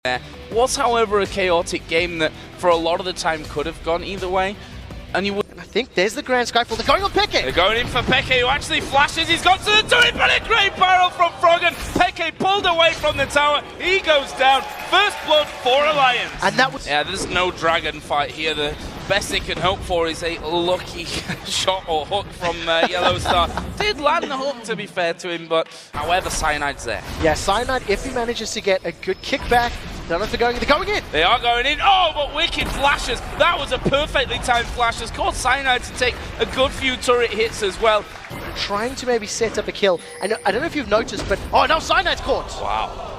There was, however, a chaotic game that for a lot of the time could have gone either way, and you would. I think there's the Grand Skyfall. They're going on Peke. They're going in for Peke, who actually flashes. He's got to the turret, but a great barrel from Froggen. Peke pulled away from the tower. He goes down. First blood for Alliance. And that was. Yeah, there's no dragon fight here. The best they can hope for is a lucky shot or hook from Yellow Star. Did land the hook, to be fair to him, but however, Cyanide's there. Yeah, Cyanide, if he manages to get a good kickback, don't know if they're going in. They are going in. Oh, but Wickd flashes. That was a perfectly timed flash. Has caused Cyanide to take a good few turret hits as well. Trying to maybe set up a kill. And I don't know if you've noticed, but oh, now Cyanide's caught. Wow.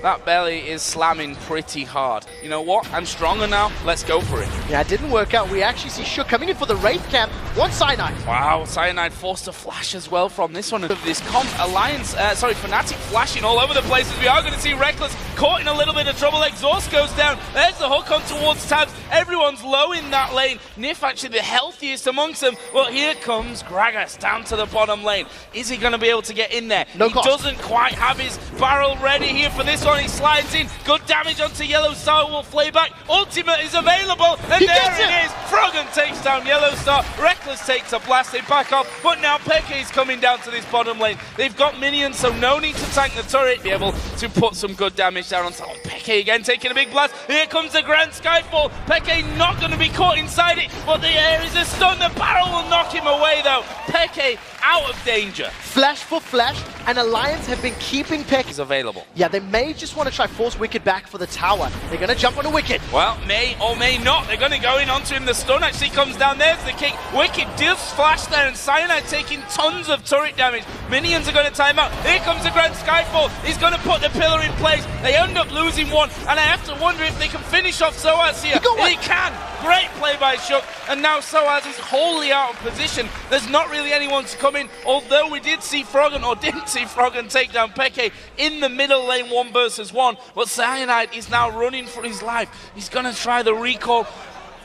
That belly is slamming pretty hard. You know what? I'm stronger now. Let's go for it. Yeah, it didn't work out. We actually see Shook coming in for the Wraith camp. One Cyanide. Wow, Cyanide forced a flash as well from this one. Of this comp, Fnatic flashing all over the place as we are going to see Reckless caught in a little bit of trouble. Exhaust goes down. There's the hook on towards Tabs. Everyone's low in that lane. Nif actually the healthiest amongst them. Well, here comes Gragas down to the bottom lane. Is he going to be able to get in there? No he cost. Doesn't quite have his barrel ready here for this one. He slides in. Good damage onto Yellow Star. Will flay back. Ultimate is available. And there it is. Froggen takes down Yellow Star. Reckless takes a blast. They back off. But now Peke is coming down to this bottom lane. They've got minions, so no need to tank the turret. Be able to put some good damage down on top. Peke again taking a big blast. Here comes the Grand Skyfall. Peke not going to be caught inside it. But the air is a stun. The barrel will knock him away though. Peke out of danger. Flash for flash. And Alliance have been keeping Peke. Is available. Yeah, they may just want to try force Wickd back for the tower. They're going to jump on a Wickd. Well, may or may not. They're going to go in onto him. The stun actually comes down. There's the kick. Wickd does flash there, and Cyanide taking tons of turret damage. Minions are going to time out. Here comes the Grand Skyfall. He's going to put the pillar in place. They end up losing one, and I have to wonder if they can finish off Soaz here. He can. Great play by Shook, and now Soaz is wholly out of position. There's not really anyone to come in, although we did see Froggen, or didn't see Froggen take down Peke in the middle lane 1 versus 1, but Cyanide is now running for his life. He's going to try the recall,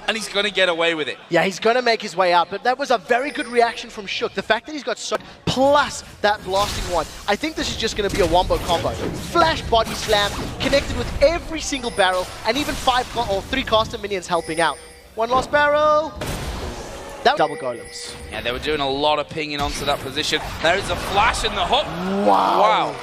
and he's going to get away with it. Yeah, he's going to make his way out, but that was a very good reaction from Shook. The fact that he's got so plus that blasting one, I think this is just going to be a wombo combo. Flash body slam, connected with every single barrel, and even 3 caster minions helping out. One lost barrel. That double golems. Yeah, they were doing a lot of pinging onto that position. There is a flash and the hook. Wow.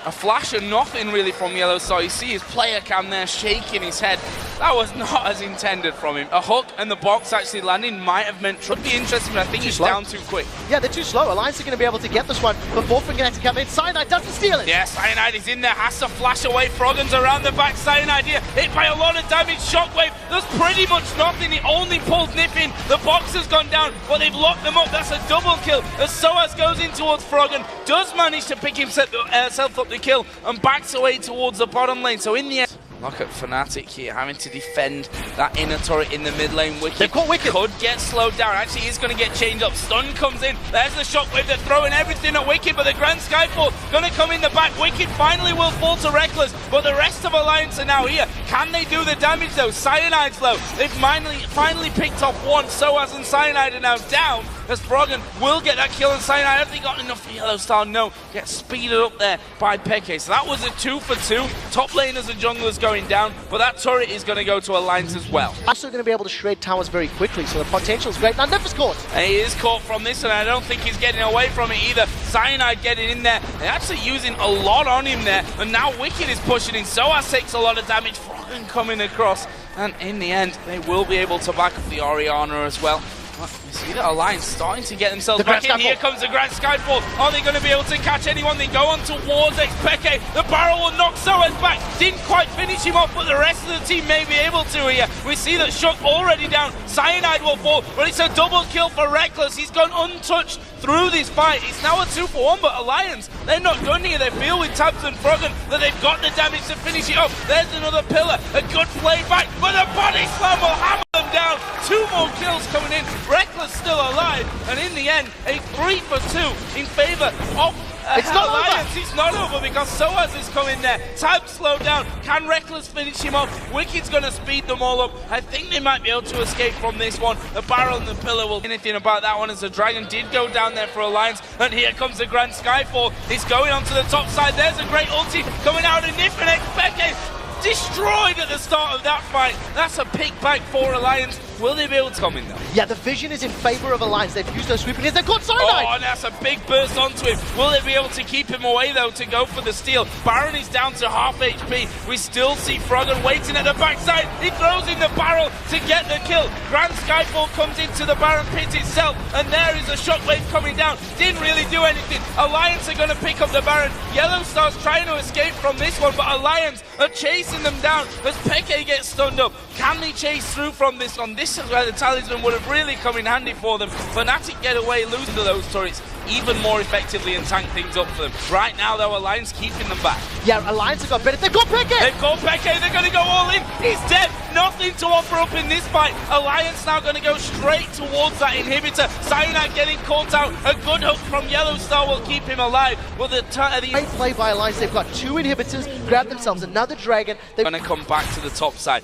A flash and nothing really from Yellow Star. You see his player cam there shaking his head. That was not as intended from him. A hook and the box actually landing might have meant, should be interesting, but I think he's down too quick. Yeah, they're too slow. Alliance are going to be able to get this one before Fnatic to come in. Cyanide doesn't steal it. Yeah, Cyanide is in there, has to flash away. Froggen's around the back. Cyanide here, hit by a lot of damage. Shockwave does pretty much nothing. He only pulled Nif in. The box has gone down, but they've locked them up. That's a double kill. As Soaz goes in towards Froggen, does manage to pick himself up the kill and backs away towards the bottom lane. So in the end, look at Fnatic here having to defend that inner turret in the mid lane. They've caught Wickd. Could get slowed down. Actually, he's going to get changed up. Stun comes in. There's the shockwave. They're throwing everything at Wickd, but the Grand Skyfall going to come in the back. Wickd finally will fall to Reckless, but the rest of Alliance are now here. Can they do the damage though? Cyanide's low. They've finally picked off one. Soaz and Cyanide are now down, as Froggen will get that kill, and Cyanide, have they got enough for Yellow Star? No. Gets speeded up there by Peke. So that was a 2 for 2. Top laners and junglers going down, but that turret is going to go to Alliance as well. Also going to be able to shred towers very quickly, so the potential is great. Now Nif is caught. And he is caught from this, and I don't think he's getting away from it either. Cyanide getting in there. They're actually using a lot on him there, and now Wickd is pushing in. Soaz takes a lot of damage. Froggen coming across, and in the end, they will be able to back up the Orianna as well. You see that Alliance starting to get themselves back in. Here comes the Grand Skyfall. Are they going to be able to catch anyone? They go on towards Peke. The barrel will knock Soaz back. Didn't quite finish him off, but the rest of the team may be able to here. We see that Shook already down. Cyanide will fall, but it's a double kill for Reckless. He's gone untouched through this fight. It's now a 2 for 1, but Alliance, they're not done here. They feel with Tabs and Froggen that they've got the damage to finish it off. There's another pillar. A good play back, but a body slam will hammer them down. 2 more kills coming in. Reckless still alive, and in the end, a 3 for 2 in favor of it's not Alliance. over. It's not over because Soaz is coming there. Tab slowed down. Can Reckless finish him off? Wickid's going to speed them all up. I think they might be able to escape from this one. The barrel and the pillar will anything about that one, as the dragon did go down there for Alliance. And here comes the Grand Skyfall. It's going onto the top side. There's a great ulti coming out, and Nif and Peke destroyed at the start of that fight. That's a pick back for Alliance. Will they be able to come in though? Yeah, the vision is in favor of Alliance. They've used those sweeping hits. They've got Cyanide! Oh, and that's a big burst onto him. Will they be able to keep him away though to go for the steal? Baron is down to half HP. We still see Froggen waiting at the backside. He throws in the barrel to get the kill. Grand Skyfall comes into the Baron pit itself, and there is a shockwave coming down. Didn't really do anything. Alliance are going to pick up the Baron. Yellow Star's trying to escape from this one, but Alliance are chasing them down as Peke gets stunned up. Can they chase through from this one? This is where the talisman would have really come in handy for them. Fnatic get away, losing to those turrets even more effectively and tank things up for them. Right now though, Alliance keeping them back. Yeah, Alliance have got better. They've got Peke! They've got Peke, they're going to go all in. He's dead. Nothing to offer up in this fight. Alliance now going to go straight towards that inhibitor. Cyanide getting caught out. A good hook from Yellow Star will keep him alive. Well, great play by Alliance. They've got 2 inhibitors, grab themselves another dragon. They're going to come back to the top side.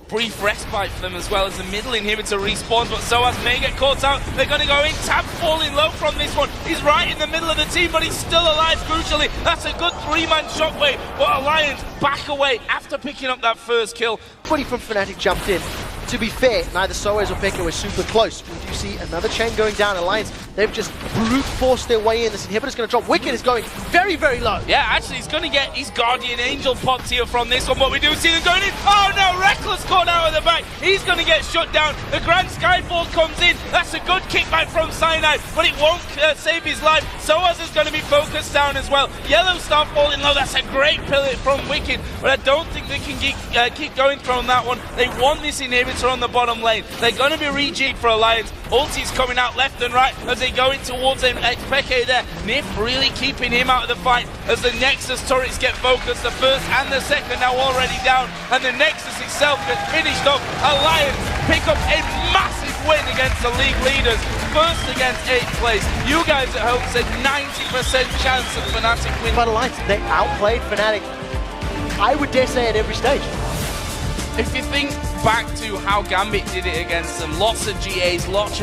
Brief respite for them as well as the middle inhibitor respawns, but Soaz may get caught out. They're going to go in. Tab falling low from this one. He's right in the middle of the team, but he's still alive, crucially. That's a good 3-man shockwave, but Alliance back away after picking up that first kill. Everybody from Fnatic jumped in. To be fair, neither Soaz or Peke were super close. We do see another chain going down. Alliance, they've just brute forced their way in. This inhibitor's going to drop. Wickd is going very, very low. Yeah, actually, he's going to get his Guardian Angel pots here from this one, but we do see them going in. Oh no, Reckless caught out of the back. He's going to get shut down. The Grand Skyfall comes in. That's a good kickback from Cyanide, but it won't save his life. Soaz is going to be focused down as well. Yellow Star falling low. That's a great pillar from Wickd, but I don't think they can keep going from that one. They want this inhibitor on the bottom lane. They're going to be rejigged for Alliance. Ulti's coming out left and right as they go in towards him. Peke there. Nif really keeping him out of the fight as the Nexus turrets get focused. The first and the second now already down, and the Nexus itself gets finished off. Alliance pick up a massive win against the league leaders. First against 8th place. You guys at home said 90% chance of Fnatic win. But Alliance, they outplayed Fnatic, I would dare say, at every stage. If you think back to how Gambit did it against them, lots of GAs, lots